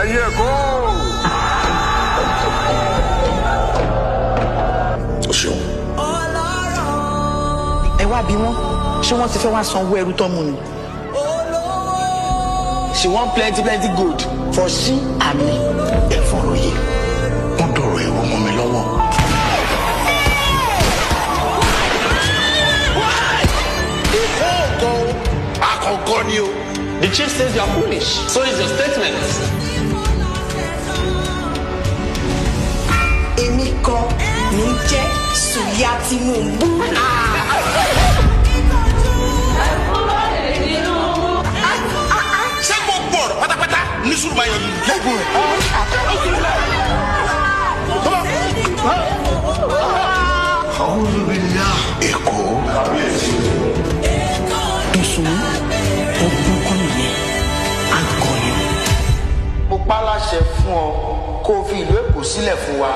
ẹ̀yin Èkó. O ṣeun. Ẹ wá bí wọn, ṣé wọ́n ti fẹ́ wá sanwó ẹrú tó mú ni? She want plenty gold for she and me. EFUNROYE, wọ́n dọ̀rọ̀ ẹ̀rọ mọ́ mi lọ́wọ́. Àkọ́kọ́ ni o. The chief says you are foolish. So is your statement. Èmi kan ní jẹ́ Sùyà Tinubu. Ṣé gbogbo ọ̀rọ̀ pátápátá ní sùúrù ayọ̀ lẹ́gùn rẹ̀? Àwọn olùbíyà Èkó. Dùsùn ọgbọ́n kọ́ nìyẹn, àgọ́ ni. Mo pa láṣẹ fún ọ kó o fi ìlú Èkó sílẹ̀ fún wa.